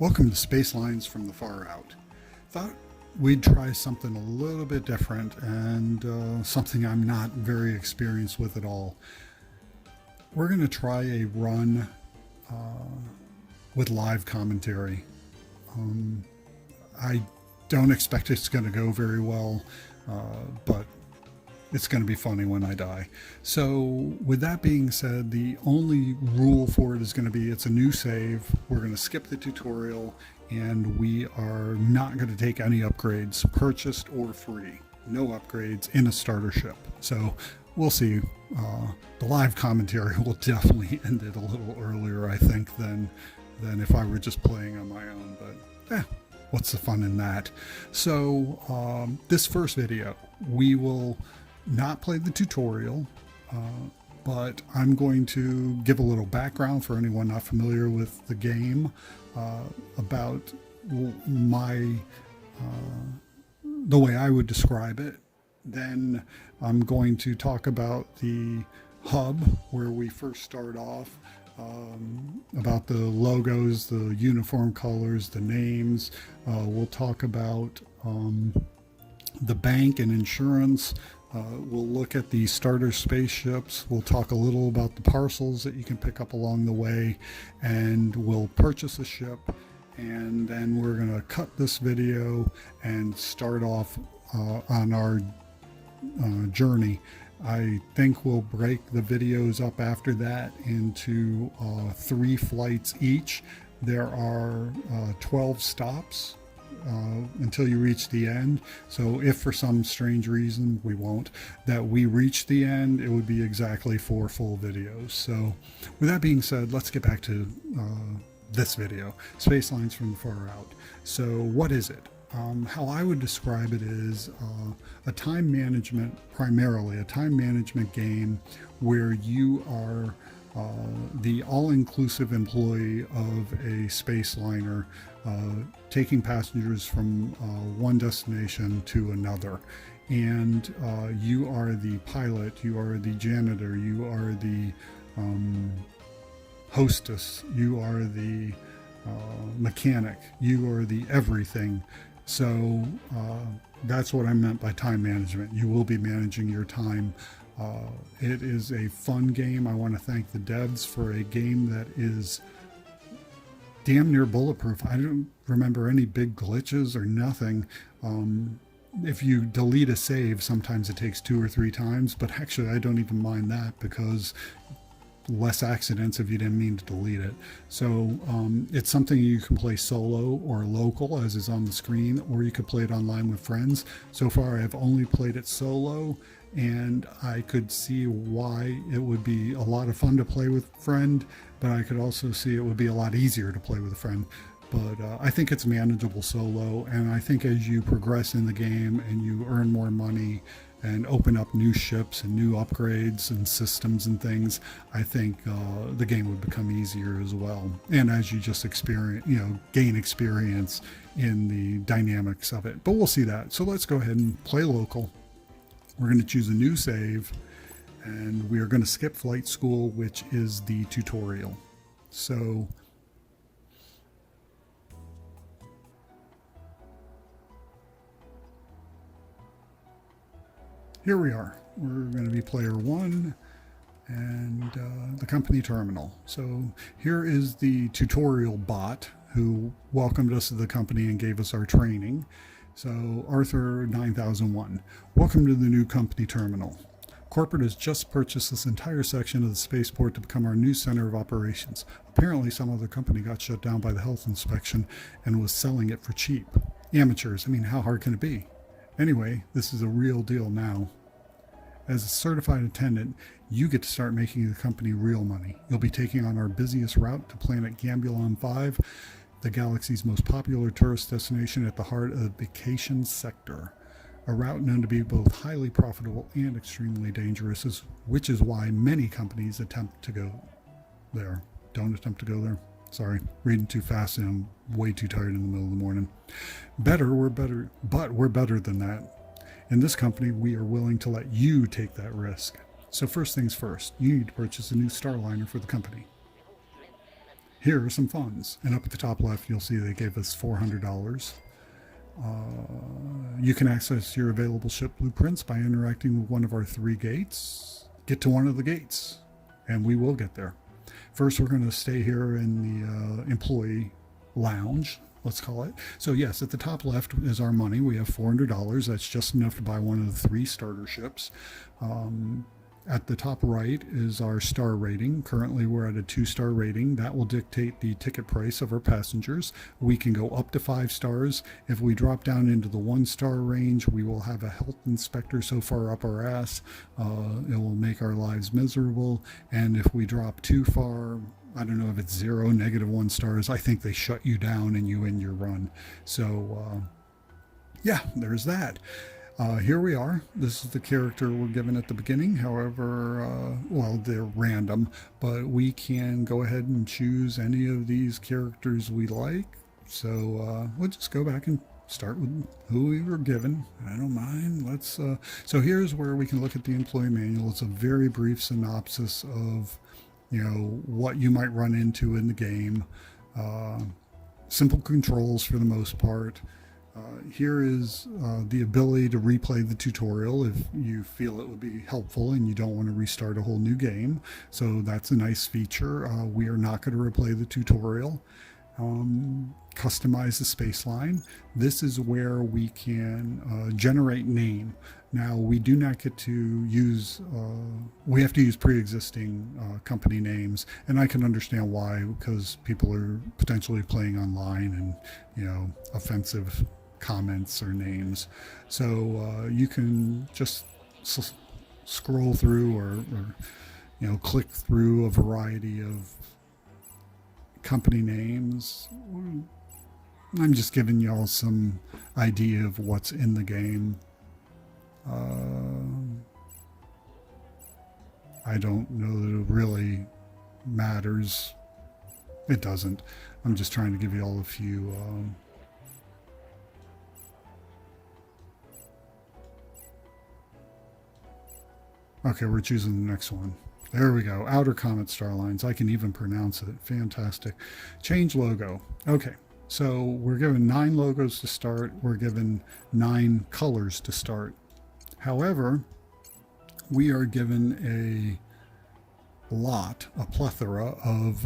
Welcome to Spacelines from the Far Out. Thought we'd try something a little bit different and something I'm not very experienced with at all. We're going to try a run with live commentary. I don't expect it's going to go very well, but it's going to be funny when I die. So with that being said, the only rule for it is going to be it's a new save. We're going to skip the tutorial and we are not going to take any upgrades, purchased or free. No upgrades in a starter ship. So we'll see. The live commentary will definitely end it a little earlier, I think, than if I were just playing on my own. But what's the fun in that? So this first video, we will not play the tutorial, but I'm going to give a little background for anyone not familiar with the game about my the way I would describe it. Then I'm going to talk about the hub where we first start off, about the logos, the uniform colors, the names. We'll talk about the bank and insurance. We'll look at the starter spaceships. We'll talk a little about the parcels that you can pick up along the way, and we'll purchase a ship. And then we're going to cut this video and start off on our journey. I think we'll break the videos up after that into 3 flights each. There are 12 stops until you reach the end. So if for some strange reason we won't, that we reach the end, it would be exactly 4 full videos. So with that being said, let's get back to this video, Spacelines from the Far Out. So what is it? How I would describe it is a time management, primarily a time management game where you are the all-inclusive employee of a space liner, taking passengers from one destination to another. And you are the pilot, you are the janitor, you are the hostess, you are the mechanic, you are the everything. So that's what I meant by time management. You will be managing your time. It is a fun game. I want to thank the devs for a game that is damn near bulletproof. I don't remember any big glitches or nothing. If you delete a save, sometimes it takes 2 or 3 times, but actually I don't even mind that because less accidents if you didn't mean to delete it. So it's something you can play solo or local, as is on the screen, or you could play it online with friends. So far I've only played it solo, and I could see why it would be a lot of fun to play with a friend, but I could also see it would be a lot easier to play with a friend. But I think it's manageable solo, and I think as you progress in the game and you earn more money and open up new ships and new upgrades and systems and things, I think the game would become easier as well. And as you just experience, gain experience in the dynamics of it. But we'll see that. So let's go ahead and play local. We're going to choose a new save, and we are going to skip flight school, which is the tutorial. So here we are. We're going to be player 1 and the company terminal. So here is the tutorial bot who welcomed us to the company and gave us our training. So Arthur 9001, welcome to the new company terminal. Corporate has just purchased this entire section of the spaceport to become our new center of operations. Apparently some other company got shut down by the health inspection and was selling it for cheap. Amateurs, I mean, how hard can it be? Anyway, this is a real deal now. As a certified attendant, you get to start making the company real money. You'll be taking on our busiest route to planet Gambulon 5, the galaxy's most popular tourist destination at the heart of the vacation sector. A route known to be both highly profitable and extremely dangerous, which is why many companies attempt to go there. Don't attempt to go there. Sorry, reading too fast and I'm way too tired in the middle of the morning. We're better than that. In this company, we are willing to let you take that risk. So first things first, you need to purchase a new Starliner for the company. here are some funds. And up at the top left, you'll see they gave us $400. You can access your available ship blueprints by interacting with one of our 3 gates. Get to one of the gates, and we will get there. First, we're going to stay here in the employee lounge, let's call it. So yes, at the top left is our money. We have $400. That's just enough to buy one of the 3 starter ships. At the top right is our star rating. Currently we're at a 2-star rating. That will dictate the ticket price of our passengers. We can go up to 5 stars. If we drop down into the 1-star range, we will have a health inspector so far up our ass, it will make our lives miserable. And if we drop too far, I don't know if it's 0, -1 stars, I think they shut you down and you end your run. So yeah, there's that. Here we are. This is the character we're given at the beginning. However, well, they're random, but we can go ahead and choose any of these characters we like. So we'll just go back and start with who we were given. I don't mind. Let's. So here's where we can look at the employee manual. It's a very brief synopsis of, you know, what you might run into in the game. Simple controls for the most part. Here is the ability to replay the tutorial if you feel it would be helpful and you don't want to restart a whole new game. So that's a nice feature. We are not going to replay the tutorial. Customize the Spaceline. This is where we can generate name. Now we do not get to use, we have to use pre-existing company names, and I can understand why, because people are potentially playing online and, you know, offensive comments or names. So you can just scroll through or, you know, click through a variety of company names. I'm just giving y'all some idea of what's in the game. I don't know that it really matters. It doesn't. I'm just trying to give you all a few okay, we're choosing the next one. There we go. Outer Comet Starlines. I can even pronounce it. Fantastic. Change logo. Okay. So we're given 9 logos to start. We're given 9 colors to start. However, we are given a plethora of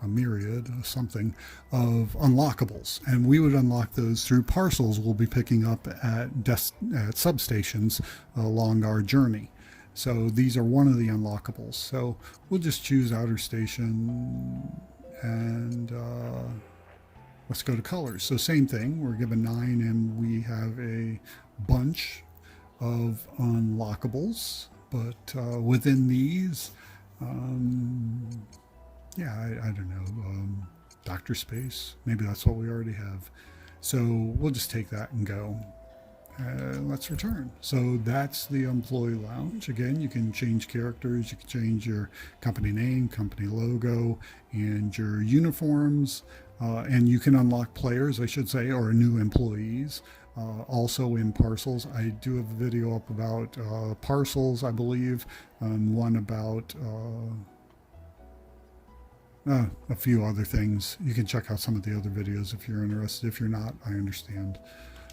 a myriad, something, of unlockables, and we would unlock those through parcels we'll be picking up at substations along our journey. So these are one of the unlockables. So we'll just choose outer station and let's go to colors. So same thing, we're given 9 and we have a bunch of unlockables, but within these, yeah, I don't know, Dr. Space, maybe that's what we already have. So we'll just take that and go. Let's return. So that's the employee lounge. Again, you can change characters, you can change your company name, company logo, and your uniforms, and you can unlock players, I should say, or new employees. Also in parcels. I do have a video up about parcels, I believe, and one about a few other things. You can check out some of the other videos if you're interested. If you're not, I understand.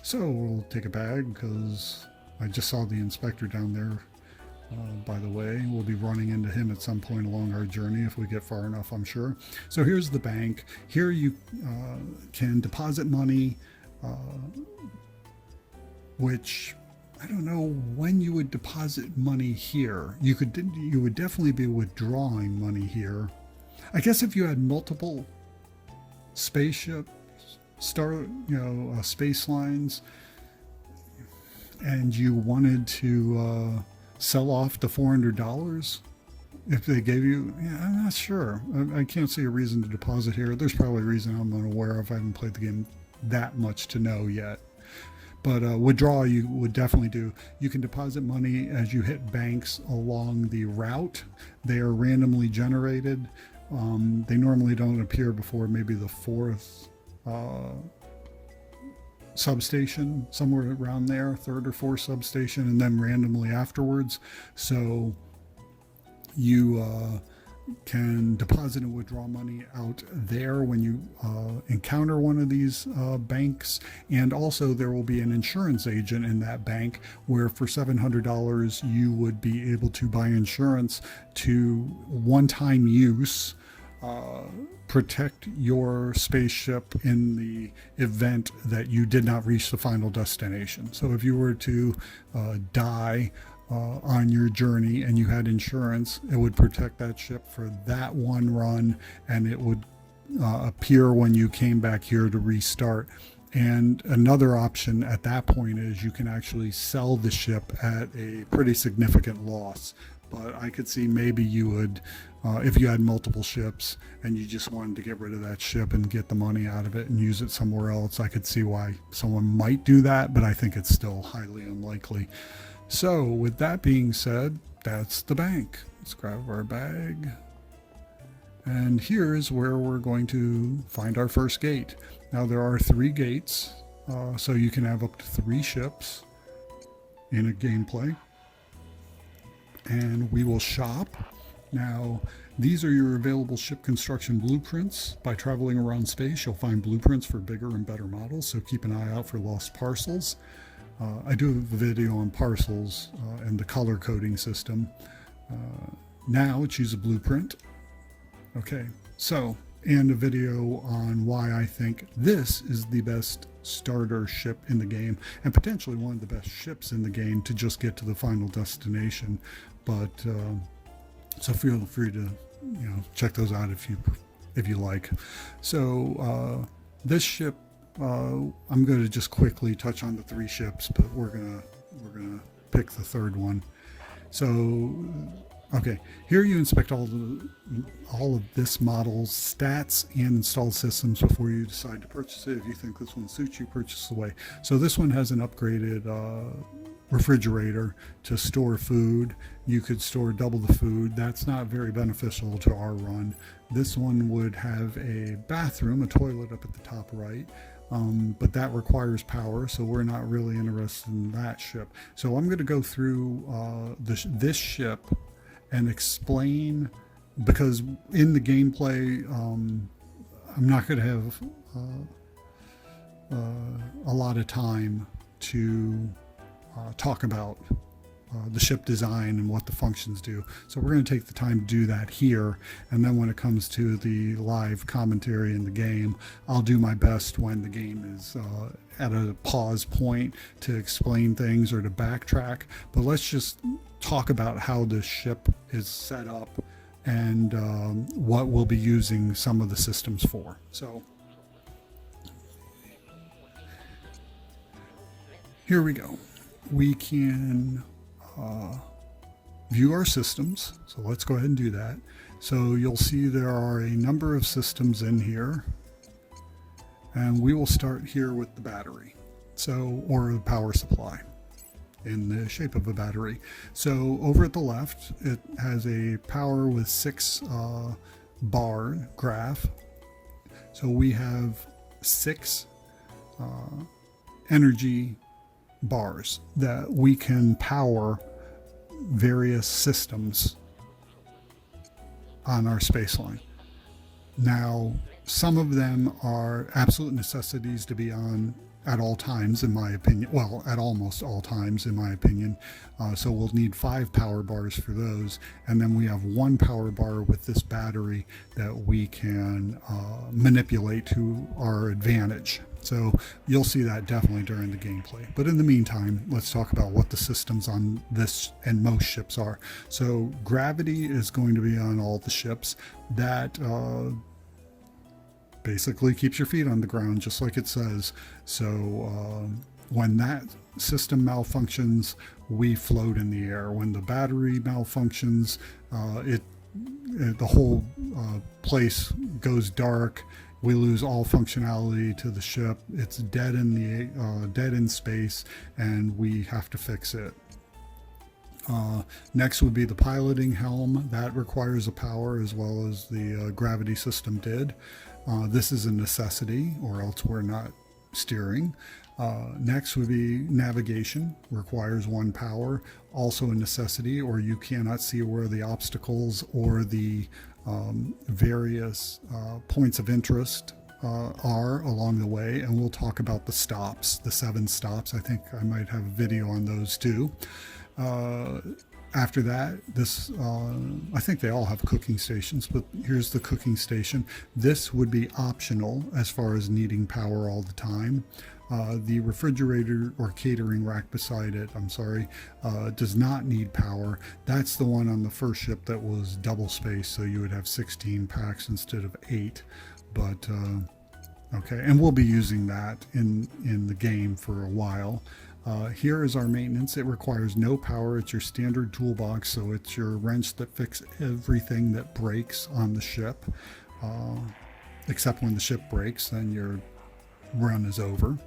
So we'll take a bag because I just saw the inspector down there. By the way, we'll be running into him at some point along our journey if we get far enough, I'm sure. So here's the bank. Here you can deposit money, which I don't know when you would deposit money here. You would definitely be withdrawing money here. I guess if you had multiple spaceship space lines and you wanted to sell off the $400, if they gave you, yeah, I'm not sure. I can't see a reason to deposit here. There's probably a reason I'm unaware of. I haven't played the game that much to know yet. But withdraw you would definitely do. You can deposit money as you hit banks along the route. They are randomly generated. They normally don't appear before maybe the 4th substation, somewhere around there, 3rd or 4th substation, and then randomly afterwards. So you can deposit and withdraw money out there when you encounter one of these banks. And also there will be an insurance agent in that bank where for $700 you would be able to buy insurance to one-time use, protect your spaceship in the event that you did not reach the final destination. So if you were to die on your journey and you had insurance, it would protect that ship for that one run, and it would appear when you came back here to restart. And another option at that point is you can actually sell the ship at a pretty significant loss. But I could see maybe you would, if you had multiple ships and you just wanted to get rid of that ship and get the money out of it and use it somewhere else, I could see why someone might do that, but I think it's still highly unlikely. So with that being said, that's the bank. Let's grab our bag. And here's where we're going to find our first gate. Now there are 3 gates, so you can have up to 3 ships in a gameplay. And we will shop. Now, these are your available ship construction blueprints. By traveling around space, you'll find blueprints for bigger and better models, so keep an eye out for lost parcels. I do have a video on parcels and the color coding system. Now, choose a blueprint. Okay, so, and a video on why I think this is the best starter ship in the game, and potentially one of the best ships in the game to just get to the final destination. But so feel free to check those out if you like. So this ship, I'm going to just quickly touch on the 3 ships, but we're gonna pick the 3rd one. So okay, here you inspect all of this model's stats and installed systems before you decide to purchase it. If you think this one suits you, purchase away. So this one has an upgraded refrigerator to store food. You could store double the food. That's not very beneficial to our run. This one would have a bathroom, a toilet up at the top right. But that requires power, so we're not really interested in that ship. So I'm going to go through this ship and explain, because in the gameplay I'm not going to have a lot of time to talk about the ship design and what the functions do. So we're going to take the time to do that here, and then when it comes to the live commentary in the game, I'll do my best when the game is at a pause point to explain things or to backtrack. But let's just talk about how the ship is set up and what we'll be using some of the systems for. So here we go. We can view our systems, so let's go ahead and do that. So you'll see there are a number of systems in here, and we will start here with the battery, or the power supply in the shape of a battery. So over at the left, it has a power with 6 bar graph. So we have 6 energy bars that we can power various systems on our Spaceline. Now, some of them are absolute necessities to be on at all times, in my opinion. Well, at almost all times, in my opinion. So we'll need 5 power bars for those. And then we have 1 power bar with this battery that we can manipulate to our advantage. So you'll see that definitely during the gameplay. But in the meantime, let's talk about what the systems on this and most ships are. So gravity is going to be on all the ships. That basically keeps your feet on the ground, just like it says. So when that system malfunctions, we float in the air. When the battery malfunctions, the whole place goes dark. We lose all functionality to the ship. It's dead in space, and we have to fix it. Next would be the piloting helm. That requires a power as well as the gravity system did. This is a necessity, or else we're not steering. Next would be navigation, requires 1 power, also a necessity, or you cannot see where the obstacles or the various points of interest are along the way, and we'll talk about the stops, the 7 stops. I think I might have a video on those too. After that, I think they all have cooking stations, but here's the cooking station. This would be optional as far as needing power all the time. The refrigerator or catering rack beside it, does not need power. That's the one on the first ship that was double spaced, so you would have 16 packs instead of 8. But okay, and we'll be using that in the game for a while. Here is our maintenance. It requires no power. It's your standard toolbox, so it's your wrench that fixes everything that breaks on the ship, except when the ship breaks, then your run is over.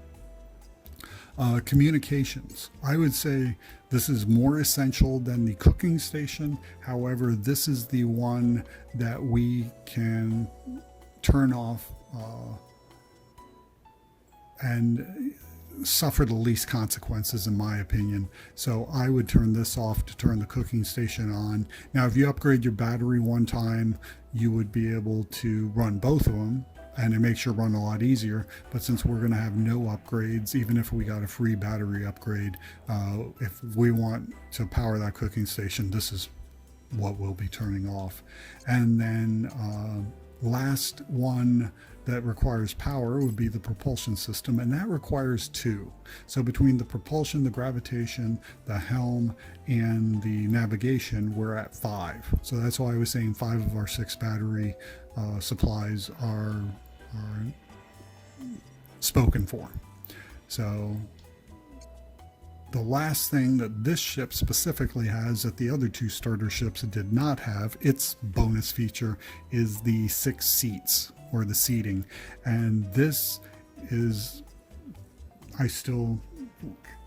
Communications. I would say this is more essential than the cooking station. However, this is the one that we can turn off and suffer the least consequences, in my opinion. So I would turn this off to turn the cooking station on. Now, if you upgrade your battery one time, you would be able to run both of them, and it makes your run a lot easier. But since we're going to have no upgrades, even if we got a free battery upgrade, if we want to power that cooking station, this is what we'll be turning off. And then last one that requires power would be the propulsion system, and that requires 2. So between the propulsion, the gravitation, the helm, and the navigation, we're at 5. So that's why I was saying 5 of our 6 battery supplies are spoken for. So the last thing that this ship specifically has that the other 2 starter ships did not have, its bonus feature, is the 6 seats, or the seating. And this is, I still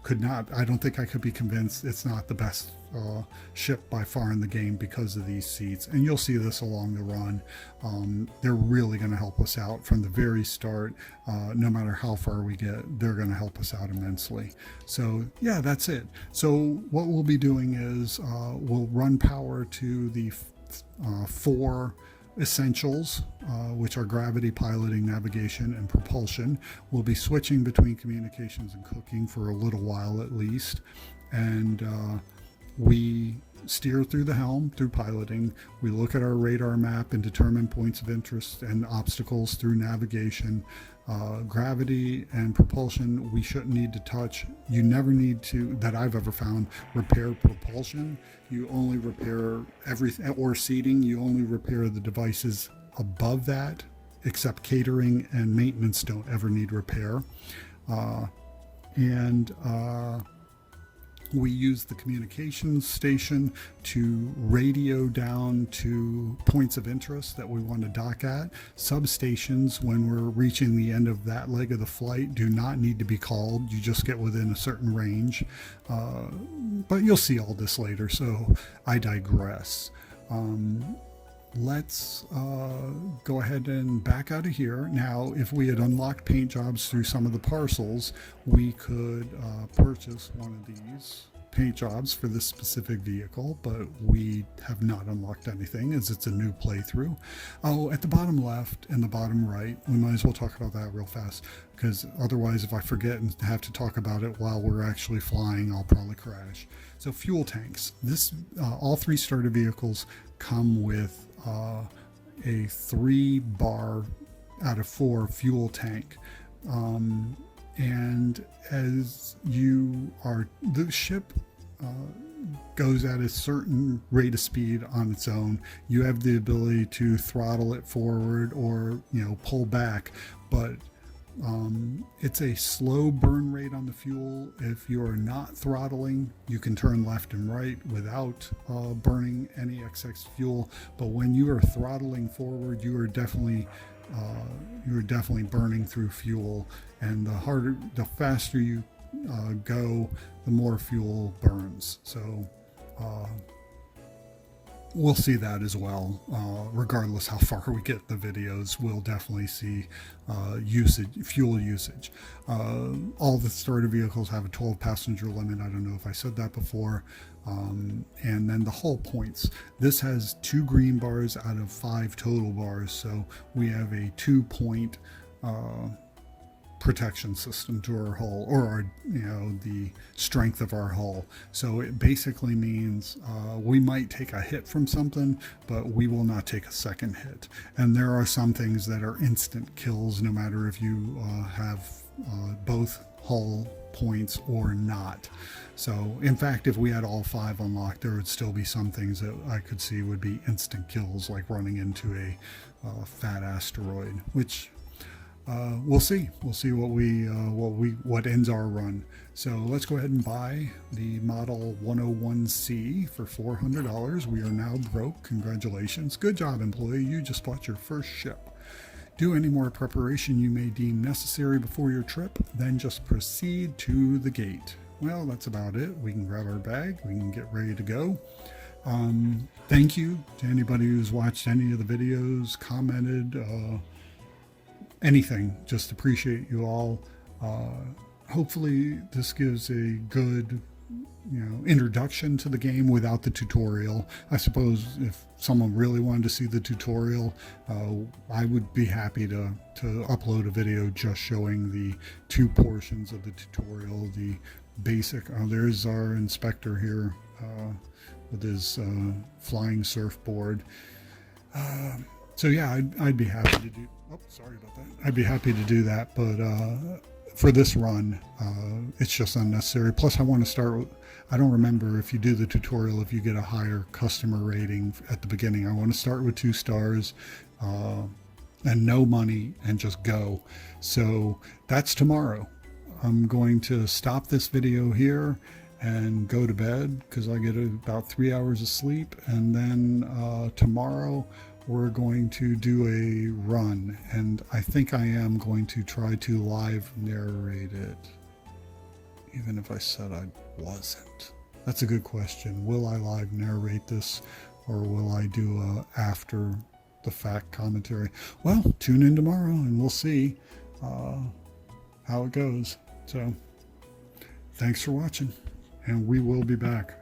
could not, I don't think I could be convinced it's not the best ship by far in the game because of these seats. And you'll see this along the run. They're really going to help us out from the very start. No matter how far we get, they're going to help us out immensely. So yeah, that's it. So what we'll be doing is we'll run power to the 4 essentials, which are gravity, piloting, navigation, and propulsion. We'll be switching between communications and cooking for a little while at least. And we steer through the helm through piloting. We look at our radar map and determine points of interest and obstacles through navigation. Gravity and propulsion we shouldn't need to touch. You never need to, that I've ever found, repair propulsion. You only repair everything, or seating, you only repair the devices above that, except catering and maintenance don't ever need repair. We use the communications station to radio down to points of interest that we want to dock at. Substations, when we're reaching the end of that leg of the flight, do not need to be called. You just get within a certain range. But you'll see all this later, so I digress. Let's go ahead and back out of here. Now, if we had unlocked paint jobs through some of the parcels, we could purchase one of these paint jobs for this specific vehicle, but we have not unlocked anything as it's a new playthrough. Oh, at the bottom left and the bottom right, we might as well talk about that real fast, because otherwise if I forget and have to talk about it while we're actually flying, I'll probably crash. So fuel tanks. This all 3 starter vehicles come with a 3 bar out of 4 fuel tank. And as you are, the ship goes at a certain rate of speed on its own. You have the ability to throttle it forward or, pull back, but it's a slow burn rate on the fuel. If you are not throttling, you can turn left and right without burning any excess fuel. But when you are throttling forward, you are definitely burning through fuel. And the faster you go, the more fuel burns. So we'll see that as well. Regardless how far we get the videos, we'll definitely see fuel usage. All the starter vehicles have a 12 passenger limit. I don't know if I said that before. And then the hull points. This has 2 green bars out of 5 total bars, so we have a 2-point protection system to our hull, or our, the strength of our hull. So it basically means we might take a hit from something, but we will not take a second hit. And there are some things that are instant kills, no matter if you have both hull points or not. So in fact, if we had all 5 unlocked, there would still be some things that I could see would be instant kills, like running into a fat asteroid, which we'll see. We'll see what ends our run. So let's go ahead and buy the Model 101C for $400. We are now broke. Congratulations. Good job, employee. You just bought your first ship. Do any more preparation you may deem necessary before your trip, then just proceed to the gate. Well, that's about it. We can grab our bag. We can get ready to go. Thank you to anybody who's watched any of the videos, commented, anything. Just appreciate you all. Hopefully this gives a good introduction to the game without the tutorial. I suppose if someone really wanted to see the tutorial, I would be happy to upload a video just showing the 2 portions of the tutorial. The basic, there's our inspector here with his flying surfboard. So yeah, I'd be happy to do. Oh, sorry about that. I'd be happy to do that, but for this run, it's just unnecessary. Plus, I want to start with, I don't remember if you do the tutorial, if you get a higher customer rating at the beginning. I want to start with 2 stars and no money and just go. So that's tomorrow. I'm going to stop this video here and go to bed because I get about 3 hours of sleep. And then tomorrow, we're going to do a run, and I think I am going to try to live narrate it, even if I said I wasn't. That's a good question. Will I live narrate this, or will I do a after the fact commentary? Well, tune in tomorrow and we'll see how it goes. So thanks for watching, and we will be back.